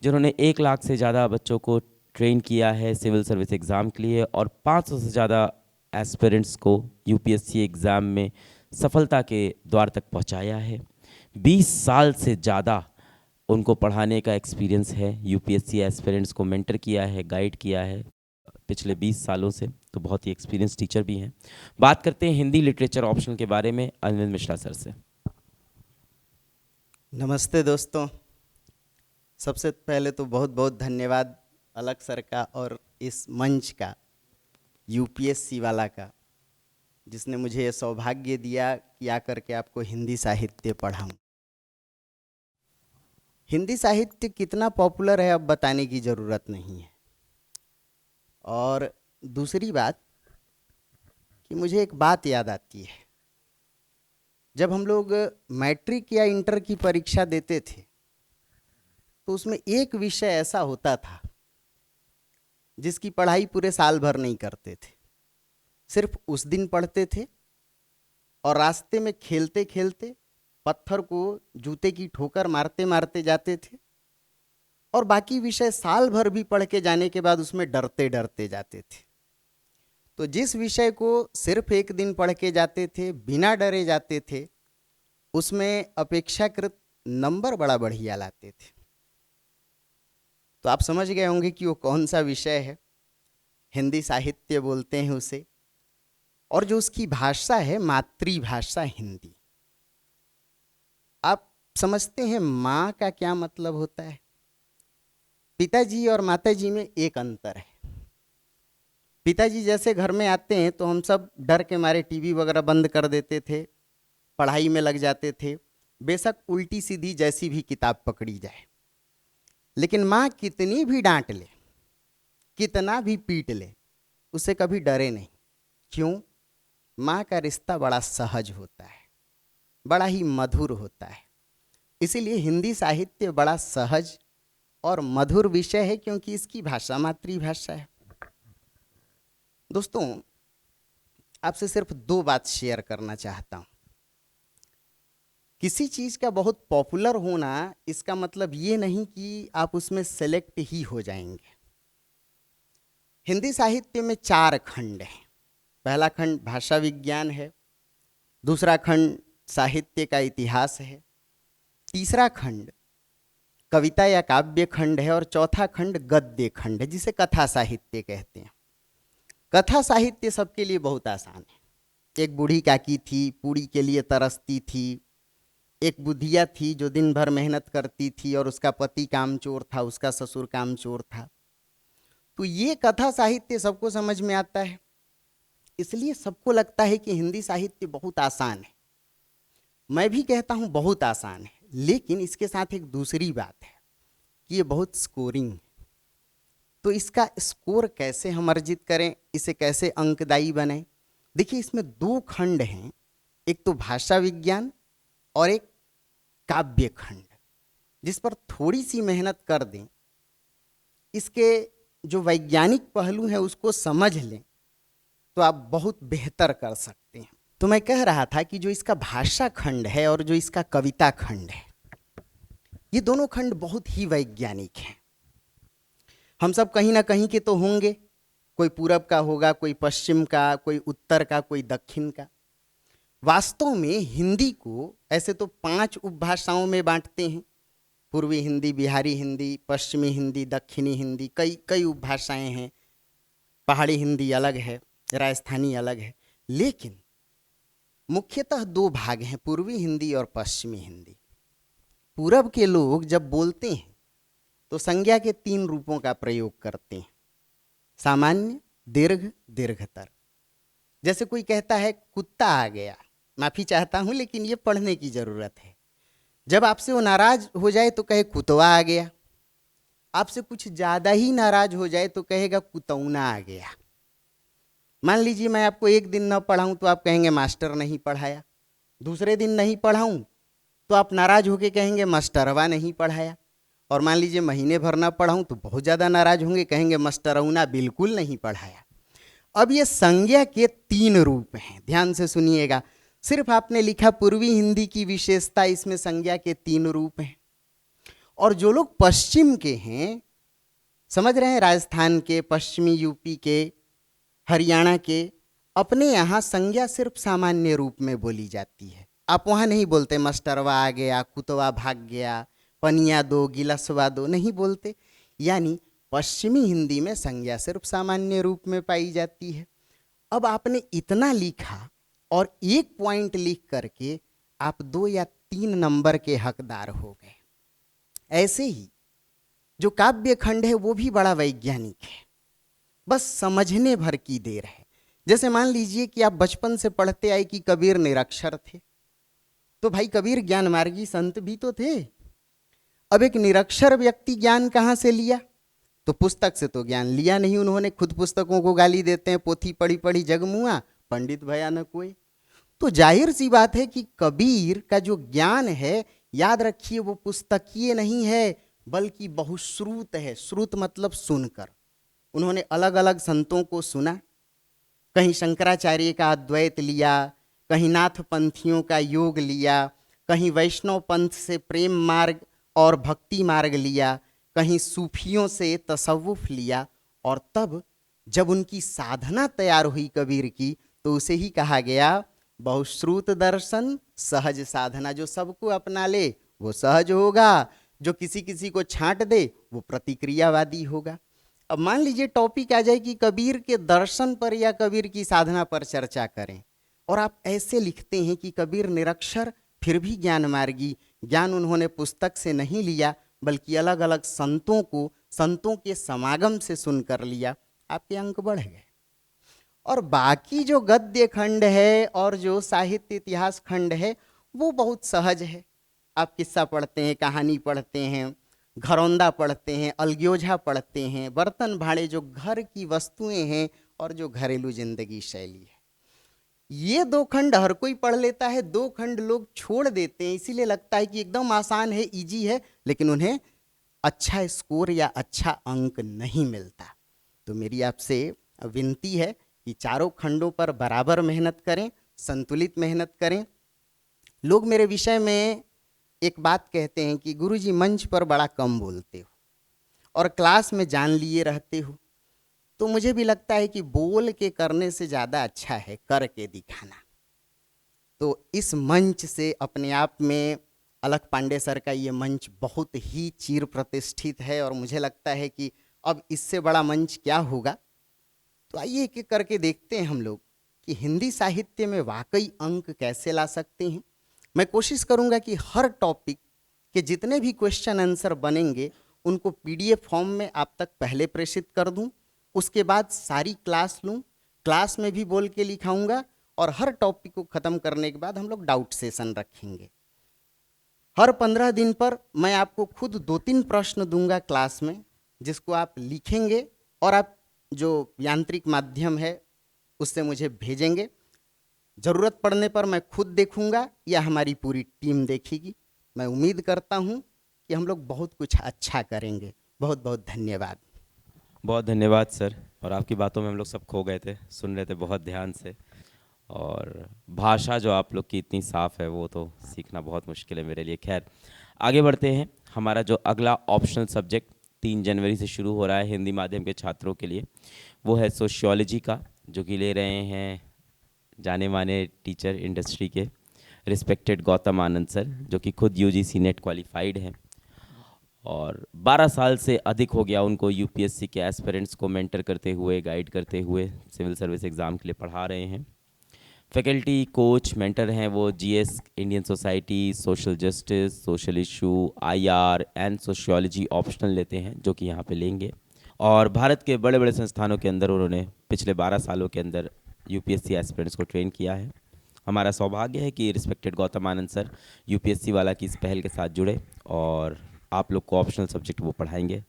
जिन्होंने 1 लाख से ज़्यादा बच्चों को ट्रेन किया है सिविल सर्विस एग्ज़ाम के लिए और 500 से ज़्यादा एस्पिरेंट्स को यूपीएससी एग्ज़ाम में सफलता के द्वार तक पहुंचाया है। 20 साल से ज़्यादा उनको पढ़ाने का एक्सपीरियंस है, यूपीएससी एस्पिरेंट्स को मेंटर किया है, गाइड किया है पिछले 20 सालों से, तो बहुत ही एक्सपीरियंस टीचर भी हैं। बात करते हैं हिंदी लिटरेचर ऑप्शनल के बारे में अरविंद मिश्रा सर से। नमस्ते दोस्तों, सबसे पहले तो बहुत बहुत धन्यवाद अलग सर का और इस मंच का, यूपीएससी वाला का, जिसने मुझे ये सौभाग्य दिया कि आकर के आपको हिंदी साहित्य पढ़ाऊं। हिंदी साहित्य कितना पॉपुलर है अब बताने की ज़रूरत नहीं है। और दूसरी बात कि मुझे एक बात याद आती है, जब हम लोग मैट्रिक या इंटर की परीक्षा देते थे तो उसमें एक विषय ऐसा होता था जिसकी पढ़ाई पूरे साल भर नहीं करते थे, सिर्फ उस दिन पढ़ते थे और रास्ते में खेलते खेलते पत्थर को जूते की ठोकर मारते मारते जाते थे, और बाकी विषय साल भर भी पढ़ के जाने के बाद उसमें डरते डरते जाते थे। तो जिस विषय को सिर्फ एक दिन पढ़ के जाते थे, बिना डरे जाते थे, उसमें अपेक्षाकृत नंबर बड़ा बढ़िया लाते थे। तो आप समझ गए होंगे कि वो कौन सा विषय है। हिंदी साहित्य बोलते हैं उसे, और जो उसकी भाषा है मातृभाषा हिंदी। आप समझते हैं माँ का क्या मतलब होता है? पिताजी और माताजी में एक अंतर है। पिताजी जैसे घर में आते हैं तो हम सब डर के मारे टीवी वगैरह बंद कर देते थे, पढ़ाई में लग जाते थे, बेशक उल्टी सीधी जैसी भी किताब पकड़ी जाए। लेकिन माँ कितनी भी डांट ले, कितना भी पीट ले, उसे कभी डरे नहीं। क्यों? माँ का रिश्ता बड़ा सहज होता है, बड़ा ही मधुर होता है। इसीलिए हिंदी साहित्य बड़ा सहज और मधुर विषय है, क्योंकि इसकी भाषा मातृभाषा है। दोस्तों, आपसे सिर्फ दो बात शेयर करना चाहता हूँ। किसी चीज़ का बहुत पॉपुलर होना इसका मतलब ये नहीं कि आप उसमें सेलेक्ट ही हो जाएंगे। हिंदी साहित्य में 4 खंड हैं। पहला खंड भाषा विज्ञान है, दूसरा खंड साहित्य का इतिहास है, तीसरा खंड कविता या काव्य खंड है, और चौथा खंड गद्य खंड है, जिसे कथा साहित्य कहते हैं। कथा साहित्य सबके लिए बहुत आसान है। एक बूढ़ी काकी थी, पूड़ी के लिए तरसती थी। एक बुधिया थी जो दिन भर मेहनत करती थी और उसका पति कामचोर था, उसका ससुर कामचोर था। तो ये कथा साहित्य सबको समझ में आता है, इसलिए सबको लगता है कि हिंदी साहित्य बहुत आसान है। मैं भी कहता हूँ बहुत आसान है, लेकिन इसके साथ एक दूसरी बात है कि ये बहुत स्कोरिंग है। तो इसका स्कोर कैसे हम अर्जित करें, इसे कैसे अंकदायी बनाएं? देखिए, इसमें 2 खंड हैं, एक तो भाषा विज्ञान और एक काव्य खंड, जिस पर थोड़ी सी मेहनत कर दें, इसके जो वैज्ञानिक पहलू हैं उसको समझ लें, तो आप बहुत बेहतर कर सकते हैं। तो मैं कह रहा था कि जो इसका भाषा खंड है और जो इसका कविता खंड है, ये दोनों खंड बहुत ही वैज्ञानिक हैं। हम सब कहीं ना कहीं के तो होंगे, कोई पूरब का होगा, कोई पश्चिम का, कोई उत्तर का, कोई दक्षिण का। वास्तव में हिंदी को ऐसे तो 5 उपभाषाओं में बांटते हैं, पूर्वी हिंदी, बिहारी हिंदी, पश्चिमी हिंदी, दक्षिणी हिंदी, कई उपभाषाएं हैं। पहाड़ी हिंदी अलग है, राजस्थानी अलग है, लेकिन मुख्यतः 2 भाग हैं, पूर्वी हिंदी और पश्चिमी हिंदी। पूरब के लोग जब बोलते हैं तो संज्ञा के 3 रूपों का प्रयोग करते हैं, सामान्य, दीर्घ, दीर्घतर। जैसे कोई कहता है कुत्ता आ गया, माफ़ी चाहता हूँ लेकिन ये पढ़ने की ज़रूरत है। जब आपसे वो नाराज हो जाए तो कहे कुतवा आ गया, आपसे कुछ ज़्यादा ही नाराज हो जाए तो कहेगा कुतौना आ गया। मान लीजिए मैं आपको एक दिन न पढ़ाऊँ तो आप कहेंगे मास्टर नहीं पढ़ाया, दूसरे दिन नहीं पढ़ाऊँ तो आप नाराज होके कहेंगे मास्टरवा नहीं पढ़ाया, और मान लीजिए महीने भर ना पढ़ाऊँ तो बहुत ज़्यादा नाराज होंगे, कहेंगे मास्टरौना बिल्कुल नहीं पढ़ाया। अब ये संज्ञा के 3 रूप हैं, ध्यान से सुनिएगा। सिर्फ आपने लिखा पूर्वी हिंदी की विशेषता, इसमें संज्ञा के 3 रूप हैं। और जो लोग पश्चिम के हैं, समझ रहे हैं, राजस्थान के, पश्चिमी यूपी के, हरियाणा के, अपने यहाँ संज्ञा सिर्फ सामान्य रूप में बोली जाती है। आप वहाँ नहीं बोलते मास्टरवा आ गया, कुतवा भाग गया, पनिया दो, गिलसवा दो नहीं बोलते। यानी पश्चिमी हिंदी में संज्ञा सिर्फ सामान्य रूप में पाई जाती है। अब आपने इतना लिखा और एक पॉइंट लिख करके आप 2 या 3 नंबर के हकदार हो गए। ऐसे ही जो काव्य खंड है वो भी बड़ा वैज्ञानिक है, बस समझने भर की देर है। जैसे मान लीजिए कि आप बचपन से पढ़ते आए कि कबीर निरक्षर थे, तो भाई कबीर ज्ञान मार्गी संत भी तो थे। अब एक निरक्षर व्यक्ति ज्ञान कहाँ से लिया? तो पुस्तक से तो ज्ञान लिया नहीं उन्होंने, खुद पुस्तकों को गाली देते हैं, पोथी पढ़ी पढ़ी जग मुआ, पंडित भया न कोई। तो जाहिर सी बात है कि कबीर का जो ज्ञान है, याद रखिए, वो पुस्तकीय नहीं है बल्कि बहुश्रुत है। श्रुत मतलब सुनकर। उन्होंने अलग अलग संतों को सुना, कहीं शंकराचार्य का अद्वैत लिया, कहीं नाथ पंथियों का योग लिया, कहीं वैष्णव पंथ से प्रेम मार्ग और भक्ति मार्ग लिया, कहीं सूफियों से तसव्वुफ लिया, और तब जब उनकी साधना तैयार हुई कबीर की, तो उसे ही कहा गया बहुश्रुत दर्शन सहज साधना। जो सबको अपना ले वो सहज होगा, जो किसी किसी को छांट दे वो प्रतिक्रियावादी होगा। अब मान लीजिए टॉपिक आ जाए कि कबीर के दर्शन पर या कबीर की साधना पर चर्चा करें, और आप ऐसे लिखते हैं कि कबीर निरक्षर फिर भी ज्ञान मार्गी, ज्ञान उन्होंने पुस्तक से नहीं लिया बल्कि अलग अलग संतों के समागम से सुनकर लिया, आपके अंक बढ़ गए। और बाकी जो गद्य खंड है और जो साहित्य इतिहास खंड है वो बहुत सहज है। आप किस्सा पढ़ते हैं, कहानी पढ़ते हैं, घरौंदा पढ़ते हैं, अलग्योझा पढ़ते हैं, बर्तन भाड़े जो घर की वस्तुएं हैं और जो घरेलू जिंदगी शैली है, ये 2 खंड हर कोई पढ़ लेता है। 2 खंड लोग छोड़ देते हैं, इसीलिए लगता है कि एकदम आसान है, इजी है, लेकिन उन्हें अच्छा स्कोर या अच्छा अंक नहीं मिलता। तो मेरी आपसे विनती है कि चारों खंडों पर बराबर मेहनत करें, संतुलित मेहनत करें। लोग मेरे विषय में एक बात कहते हैं कि गुरुजी मंच पर बड़ा कम बोलते हो और क्लास में जान लिए रहते हो। तो मुझे भी लगता है कि बोल के करने से ज़्यादा अच्छा है करके दिखाना। तो इस मंच से अपने आप में अलख पांडे सर का ये मंच बहुत ही चिर प्रतिष्ठित है, और मुझे लगता है कि अब इससे बड़ा मंच क्या होगा। तो आइए एक एक करके देखते हैं हम लोग कि हिंदी साहित्य में वाकई अंक कैसे ला सकते हैं। मैं कोशिश करूंगा कि हर टॉपिक के जितने भी क्वेश्चन आंसर बनेंगे उनको पीडीएफ फॉर्म में आप तक पहले प्रेषित कर दूं, उसके बाद सारी क्लास लूं, क्लास में भी बोल के लिखाऊंगा, और हर टॉपिक को ख़त्म करने के बाद हम लोग डाउट सेशन रखेंगे। हर 15 दिन पर मैं आपको खुद 2-3 प्रश्न दूंगा क्लास में, जिसको आप लिखेंगे और आप जो यांत्रिक माध्यम है उससे मुझे भेजेंगे। ज़रूरत पड़ने पर मैं खुद देखूंगा या हमारी पूरी टीम देखेगी। मैं उम्मीद करता हूं कि हम लोग बहुत कुछ अच्छा करेंगे। बहुत बहुत धन्यवाद। बहुत धन्यवाद सर। और आपकी बातों में हम लोग सब खो गए थे, सुन रहे थे बहुत ध्यान से। और भाषा जो आप लोग की इतनी साफ़ है वो तो सीखना बहुत मुश्किल है मेरे लिए। खैर आगे बढ़ते हैं। हमारा जो अगला ऑप्शनल सब्जेक्ट 3 जनवरी से शुरू हो रहा है हिंदी माध्यम के छात्रों के लिए, वो है सोशियोलॉजी का, जो कि ले रहे हैं जाने माने टीचर इंडस्ट्री के रिस्पेक्टेड गौतम आनंद सर, जो कि खुद यूजीसी नेट क्वालिफाइड हैं और 12 साल से अधिक हो गया उनको यूपीएससी के एस्पिरेंट्स को मेंटर करते हुए, गाइड करते हुए सिविल सर्विस एग्ज़ाम के लिए पढ़ा रहे हैं। फैकल्टी, कोच, मेंटर हैं वो GS, Indian society, social justice, social issue, IR and sociology optional लेते हैं, जो कि यहाँ पे लेंगे। और भारत के बड़े बड़े संस्थानों के अंदर उन्होंने पिछले 12 सालों के अंदर यूपीएससी एस्पिरेंट्स को ट्रेन किया है। हमारा सौभाग्य है कि रिस्पेक्टेड गौतम आनंद सर यूपीएससी वाला की इस पहल के साथ जुड़े और आप लोग को ऑप्शनल सब्जेक्ट वो पढ़ाएंगे।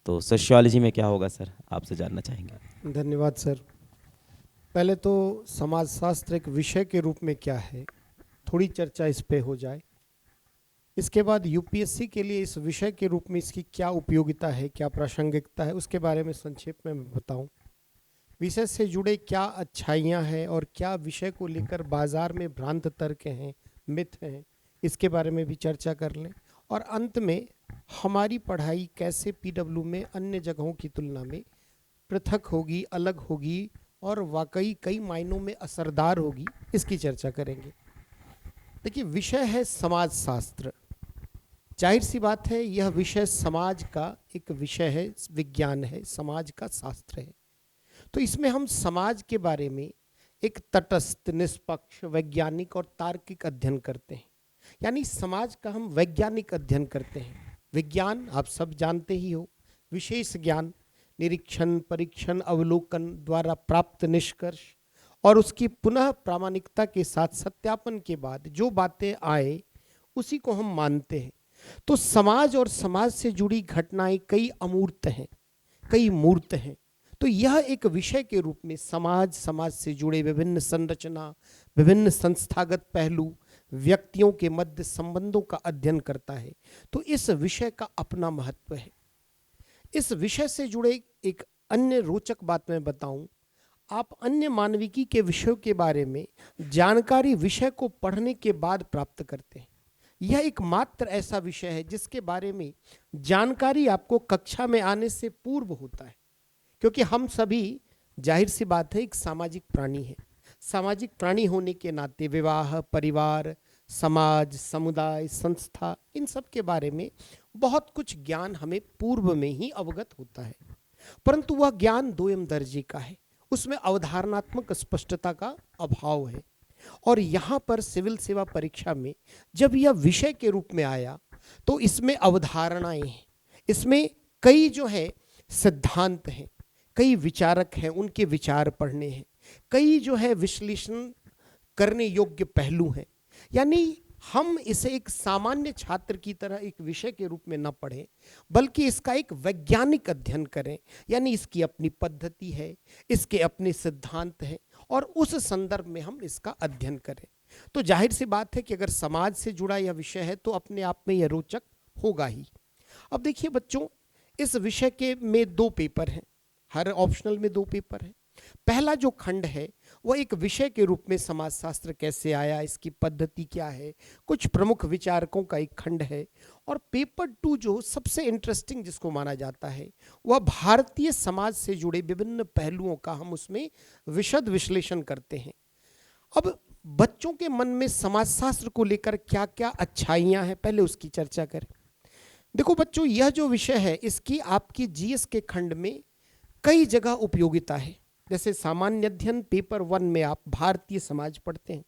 तो सोशियोलॉजी में क्या होगा सर, आपसे जानना चाहेंगे। धन्यवाद सर। पहले तो समाजशास्त्र एक विषय के रूप में क्या है, थोड़ी चर्चा इस पे हो जाए। इसके बाद यूपीएससी के लिए इस विषय के रूप में इसकी क्या उपयोगिता है, क्या प्रासंगिकता है, उसके बारे में संक्षेप में मैं बताऊं। विषय से जुड़े क्या अच्छाइयां हैं और क्या विषय को लेकर बाजार में भ्रांत तर्क हैं, मिथ हैं, इसके बारे में भी चर्चा कर लें। और अंत में हमारी पढ़ाई कैसे पीडब्ल्यू में अन्य जगहों की तुलना में पृथक होगी, अलग होगी और वाकई कई मायनों में असरदार होगी, इसकी चर्चा करेंगे। देखिए, विषय है समाजशास्त्र। जाहिर सी बात है यह विषय समाज का एक विषय है, विज्ञान है, समाज का शास्त्र है। तो इसमें हम समाज के बारे में एक तटस्थ, निष्पक्ष, वैज्ञानिक और तार्किक अध्ययन करते हैं। यानी समाज का हम वैज्ञानिक अध्ययन करते हैं। विज्ञान आप सब जानते ही हो, विशेष ज्ञान, निरीक्षण, परीक्षण, अवलोकन द्वारा प्राप्त निष्कर्ष और उसकी पुनः प्रामाणिकता के साथ सत्यापन के बाद जो बातें आए उसी को हम मानते हैं। तो समाज और समाज से जुड़ी घटनाएं कई अमूर्त हैं, कई मूर्त हैं। तो यह एक विषय के रूप में समाज, समाज से जुड़े विभिन्न संरचना, विभिन्न संस्थागत पहलू, व्यक्तियों के मध्य संबंधों का अध्ययन करता है। तो इस विषय का अपना महत्व है। इस विषय से जुड़े एक अन्य रोचक बात मैं बताऊं, आप अन्य मानविकी के विषयों के बारे में जानकारी विषय को पढ़ने के बाद प्राप्त करते हैं। यह एकमात्र ऐसा विषय है जिसके बारे में जानकारी आपको कक्षा में आने से पूर्व होता है, क्योंकि हम सभी, जाहिर सी बात है, एक सामाजिक प्राणी हैं। सामाजिक प्राणी होने के नाते विवाह, परिवार, समाज, समुदाय, संस्था, इन सब के बारे में बहुत कुछ ज्ञान हमें पूर्व में ही अवगत होता है, परंतु वह ज्ञान दोयम दर्जे का है, उसमें अवधारणात्मक स्पष्टता का अभाव है। और यहाँ पर सिविल सेवा परीक्षा में जब यह विषय के रूप में आया तो इसमें अवधारणाएं हैं, इसमें कई जो है सिद्धांत हैं, कई विचारक हैं, उनके विचार पढ़ने हैं, कई जो है विश्लेषण करने योग्य पहलू हैं। यानी हम इसे एक सामान्य छात्र की तरह एक विषय के रूप में न पढ़ें, बल्कि इसका एक वैज्ञानिक अध्ययन करें। यानी इसकी अपनी पद्धति है, इसके अपने सिद्धांत हैं और उस संदर्भ में हम इसका अध्ययन करें। तो जाहिर सी बात है कि अगर समाज से जुड़ा यह विषय है तो अपने आप में यह रोचक होगा ही। अब देखिए बच्चों, इस विषय के में 2 पेपर हैं, हर ऑप्शनल में 2 पेपर हैं। पहला जो खंड है वह एक विषय के रूप में समाजशास्त्र कैसे आया, इसकी पद्धति क्या है, कुछ प्रमुख विचारकों का एक खंड है। और पेपर 2 जो सबसे इंटरेस्टिंग जिसको माना जाता है वह भारतीय समाज से जुड़े विभिन्न पहलुओं का हम उसमें विशद विश्लेषण करते हैं। अब बच्चों के मन में समाजशास्त्र को लेकर क्या क्या अच्छाइयाँ हैं, पहले उसकी चर्चा करें। देखो बच्चों, यह जो विषय है इसकी आपकी जीएस के खंड में कई जगह उपयोगिता है। जैसे सामान्य अध्ययन पेपर 1 में आप भारतीय समाज पढ़ते हैं,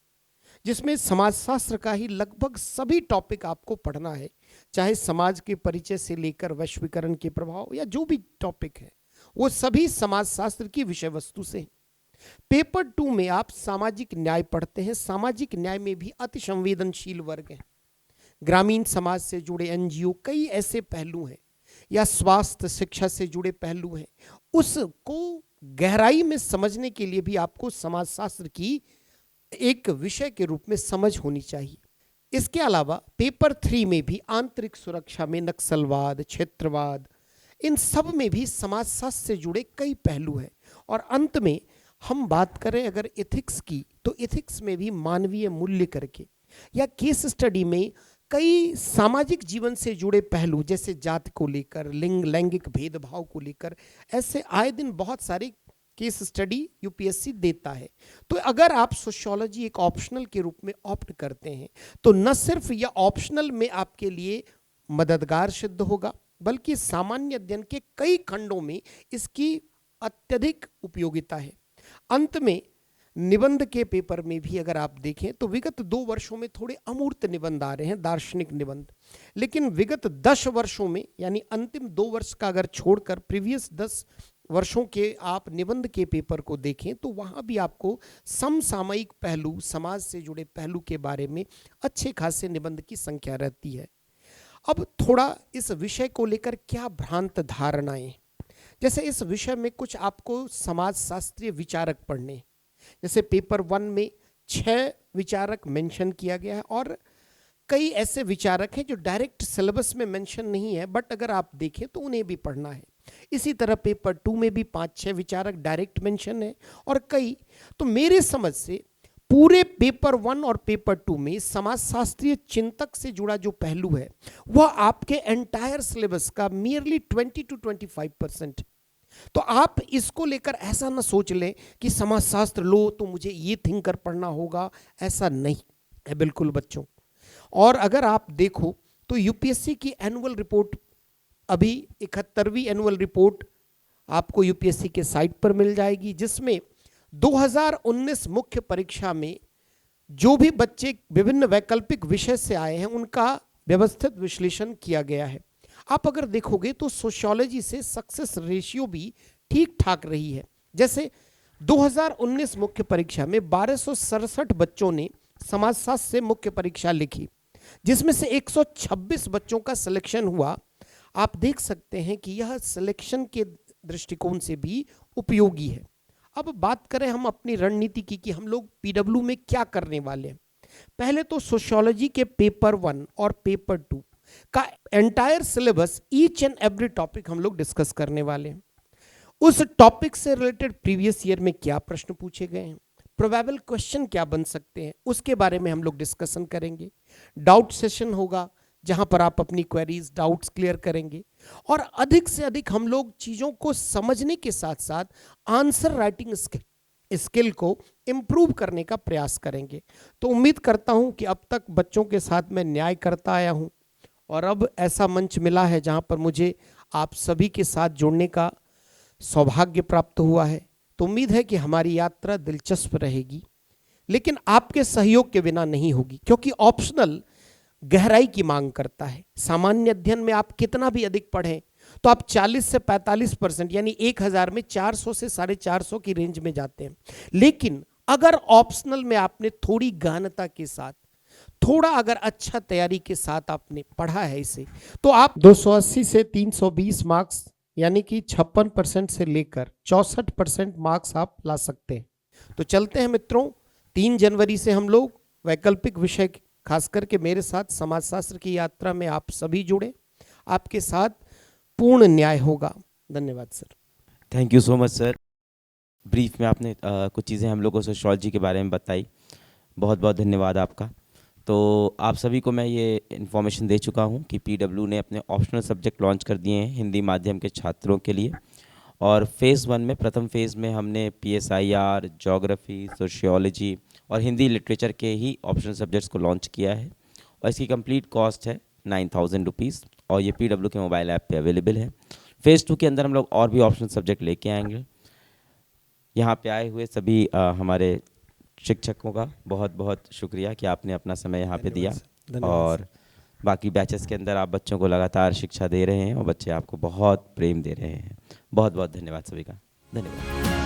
जिसमें समाजशास्त्र का ही लगभग सभी टॉपिक आपको पढ़ना है, चाहे समाज के परिचय से लेकर वैश्वीकरण के प्रभाव या जो भी टॉपिक है वो सभी समाजशास्त्र की विषय वस्तु से। पेपर 2 में आप सामाजिक न्याय पढ़ते हैं। सामाजिक न्याय में भी अति संवेदनशील वर्ग हैं, ग्रामीण समाज से जुड़े एनजीओ, कई ऐसे पहलू हैं, या स्वास्थ्य शिक्षा से जुड़े पहलू हैं। उसको गहराई में समझने के लिए भी आपको समाजशास्त्र की एक विषय के रूप में समझ होनी चाहिए। इसके अलावा पेपर 3 में भी आंतरिक सुरक्षा में नक्सलवाद, क्षेत्रवाद, इन सब में भी समाजशास्त्र से जुड़े कई पहलू हैं। और अंत में हम बात करें अगर एथिक्स की, तो एथिक्स में भी मानवीय मूल्य करके या केस स्टडी में कई सामाजिक जीवन से जुड़े पहलू, जैसे जाति को लेकर, लैंगिक भेदभाव को लेकर, ऐसे आए दिन बहुत सारे केस स्टडी यूपीएससी देता है। तो अगर आप सोशियोलॉजी एक ऑप्शनल के रूप में ऑप्ट करते हैं तो न सिर्फ यह ऑप्शनल में आपके लिए मददगार सिद्ध होगा, बल्कि सामान्य अध्ययन के कई खंडों में इसकी अत्यधिक उपयोगिता है। अंत में निबंध के पेपर में भी अगर आप देखें तो विगत 2 वर्षों में थोड़े अमूर्त निबंध आ रहे हैं, दार्शनिक निबंध, लेकिन विगत 10 वर्षों में, यानी अंतिम 2 वर्ष का अगर छोड़कर प्रीवियस 10 वर्षों के आप निबंध के पेपर को देखें तो वहाँ भी आपको समसामयिक पहलू, समाज से जुड़े पहलू के बारे में अच्छे खासे निबंध की संख्या रहती है। अब थोड़ा इस विषय को लेकर क्या भ्रांत धारणाएं, जैसे इस विषय में कुछ आपको समाजशास्त्रीय विचारक पढ़ने, जैसे पेपर 1 में 6 विचारक मेंशन किया गया है और कई ऐसे विचारक हैं जो डायरेक्ट सिलेबस में मेंशन नहीं है, बट अगर आप देखें तो उन्हें भी पढ़ना है। इसी तरह पेपर 2 में भी 5-6 विचारक डायरेक्ट मेंशन है और कई। तो मेरे समझ से पूरे पेपर 1 और पेपर 2 में समाजशास्त्रीय चिंतक से जुड़ा जो पहलू है वह आपके एंटायर सिलेबस का मियरली 20 to 25%। तो आप इसको लेकर ऐसा ना सोच लें कि समाजशास्त्र लो तो मुझे ये थिंकर पढ़ना होगा, ऐसा नहीं है बिल्कुल बच्चों। और अगर आप देखो तो यूपीएससी की एनुअल रिपोर्ट, अभी 71वीं एनुअल रिपोर्ट आपको यूपीएससी के साइट पर मिल जाएगी, जिसमें 2019 मुख्य परीक्षा में जो भी बच्चे विभिन्न वैकल्पिक विषय से आए हैं उनका व्यवस्थित विश्लेषण किया गया है। आप अगर देखोगे तो सोशियोलॉजी से सक्सेस रेशियो भी ठीक ठाक रही है। जैसे 2019 मुख्य परीक्षा में 1267 बच्चों ने समाजशास्त्र से मुख्य परीक्षा लिखी, जिसमें से 126 बच्चों का सिलेक्शन हुआ। आप देख सकते हैं कि यह सिलेक्शन के दृष्टिकोण से भी उपयोगी है। अब बात करें हम अपनी रणनीति की कि हम लोग पीडब्ल्यू में क्या करने वाले हैं। पहले तो सोशियोलॉजी के पेपर 1 और पेपर 2 का entire syllabus, each and every topic हम लोग डिस्कस करने वाले हैं। उस टॉपिक से रिलेटेड प्रीवियस ईयर में क्या प्रश्न पूछे गए हैं, प्रोबेबल क्वेश्चन क्या बन सकते हैं, उसके बारे में हम लोग डिस्कशन करेंगे। डाउट सेशन होगा जहां पर आप अपनी क्वेरीज, डाउट्स क्लियर करेंगे, और अधिक से अधिक हम लोग चीज़ों को समझने के साथ साथ आंसर राइटिंग स्किल को इम्प्रूव करने का प्रयास करेंगे। तो उम्मीद करता हूं कि अब तक बच्चों के साथ मैं न्याय करता आया हूं, और अब ऐसा मंच मिला है जहां पर मुझे आप सभी के साथ जुड़ने का सौभाग्य प्राप्त हुआ है। तो उम्मीद है कि हमारी यात्रा दिलचस्प रहेगी, लेकिन आपके सहयोग के बिना नहीं होगी, क्योंकि ऑप्शनल गहराई की मांग करता है। सामान्य अध्ययन में आप कितना भी अधिक पढ़ें तो आप 40 से 45% यानी 1000 में 400 से 450 की रेंज में जाते हैं। लेकिन अगर ऑप्शनल में आपने थोड़ी गहनता के साथ, थोड़ा अगर अच्छा तैयारी के साथ आपने पढ़ा है इसे, तो आप 280 से 320 मार्क्स यानी कि 56% से लेकर 64% मार्क्स आप ला सकते हैं। तो चलते हैं मित्रों, 3 जनवरी से हम लोग वैकल्पिक विषय, खास करके मेरे साथ समाजशास्त्र की यात्रा में आप सभी जुड़े। आपके साथ पूर्ण न्याय होगा। धन्यवाद sir. Thank you so much sir. Brief में आपने कुछ चीज़ें हम लोग को सोशियोलॉजी के बारे में बताई, बहुत बहुत धन्यवाद आपका। तो आप सभी को मैं ये इन्फॉर्मेशन दे चुका हूँ कि पीडब्ल्यू ने अपने ऑप्शनल सब्जेक्ट लॉन्च कर दिए हैं हिंदी माध्यम के छात्रों के लिए। और फेज़ 1 में, प्रथम फेज़ में हमने PSIR, ज्योग्राफी, सोशियोलॉजी और हिंदी लिटरेचर के ही ऑप्शनल सब्जेक्ट्स को लॉन्च किया है, और इसकी कंप्लीट कॉस्ट है 9000 रुपीज़, और ये पीडब्ल्यू के मोबाइल ऐप पे अवेलेबल है। फेज़ 2 के अंदर हम लोग और भी ऑप्शनल सब्जेक्ट लेके आएंगे। यहाँ पे आए हुए सभी हमारे शिक्षकों का बहुत बहुत शुक्रिया कि आपने अपना समय यहाँ पे दिया, और बाकी बैचेस के अंदर आप बच्चों को लगातार शिक्षा दे रहे हैं और बच्चे आपको बहुत प्रेम दे रहे हैं। बहुत बहुत धन्यवाद सभी का। धन्यवाद।